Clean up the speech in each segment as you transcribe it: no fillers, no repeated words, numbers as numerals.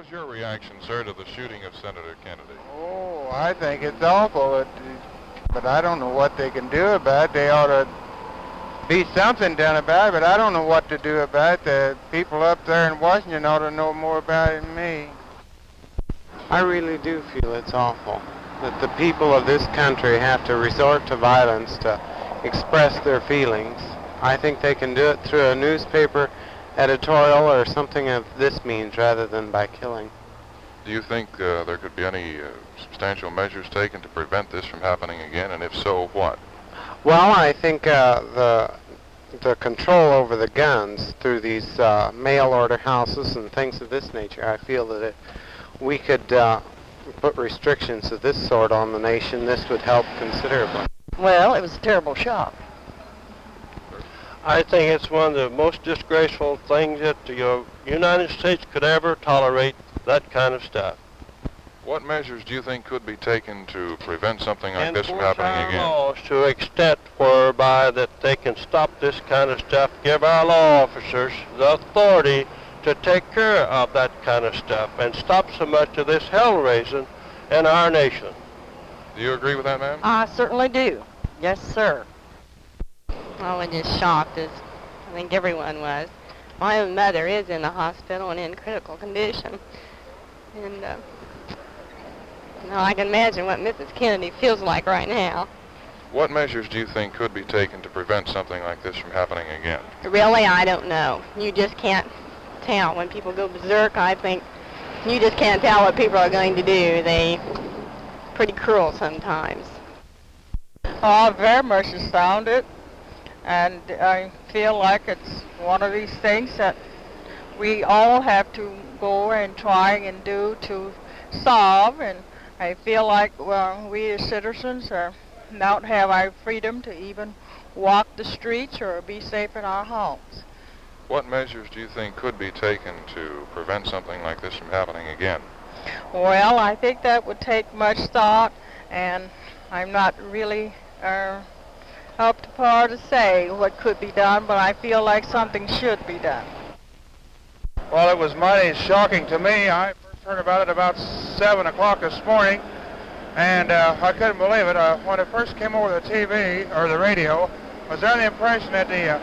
was your reaction, sir, to the shooting of Senator Kennedy? Oh, I think it's awful, but I don't know what they can do about it. They ought to be something done about it, but I don't know what to do about it. The people up there in Washington ought to know more about it than me. I really do feel it's awful that the people of this country have to resort to violence to express their feelings. I think they can do it through a newspaper editorial or something of this means rather than by killing. Do you think there could be any substantial measures taken to prevent this from happening again, and if so, what? Well, I think the control over the guns through these mail order houses and things of this nature, I feel that we could put restrictions of this sort on the nation, this would help considerably. Well, it was a terrible shock. I think it's one of the most disgraceful things that the United States could ever tolerate, that kind of stuff. What measures do you think could be taken to prevent something like this from happening again? Laws to extent whereby that they can stop this kind of stuff, give our law officers the authority to take care of that kind of stuff and stop so much of this hell-raising in our nation. Do you agree with that, ma'am? I certainly do. Yes, sir. I was just shocked, as I think everyone was. My own mother is in the hospital and in critical condition. And I can imagine what Mrs. Kennedy feels like right now. What measures do you think could be taken to prevent something like this from happening again? Really, I don't know. You just can't tell. When people go berserk, I think you just can't tell what people are going to do. They're pretty cruel sometimes. Oh, very much astounded. And I feel like it's one of these things that we all have to go and try and do to solve. And I feel like, well, we as citizens don't have our freedom to even walk the streets or be safe in our homes. What measures do you think could be taken to prevent something like this from happening again? Well, I think that would take much thought, and I'm not really up to par to say what could be done, but I feel like something should be done. Well, it was mighty shocking to me. I first heard about it about 7 o'clock this morning, and I couldn't believe it. When it first came over the TV, or the radio, I was under the impression that the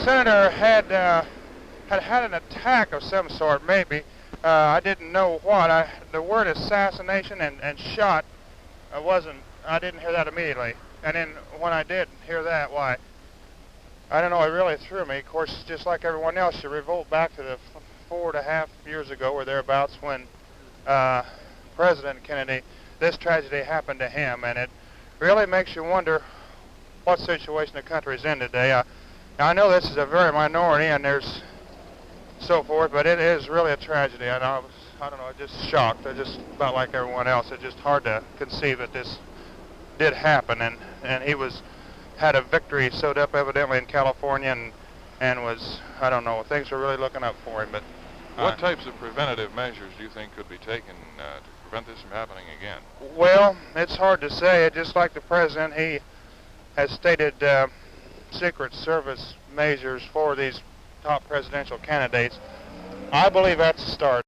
senator had an attack of some sort, maybe. I didn't know what. The word assassination and shot, I didn't hear that immediately. And then when I did hear that, why, I don't know, it really threw me. Of course, just like everyone else, you revolt back to the 4.5 years ago or thereabouts when President Kennedy, this tragedy happened to him. And it really makes you wonder what situation the country's in today. I know this is a very minority and there's so forth, but it is really a tragedy. And I don't know, just shocked. I just about like everyone else. It's just hard to conceive that this did happen, and he had a victory sewed up evidently in California, and was, I don't know, things were really looking up for him. But what types of preventative measures do you think could be taken to prevent this from happening again? Well, it's hard to say. Just like the president, he has stated Secret Service measures for these top presidential candidates. I believe that's a start.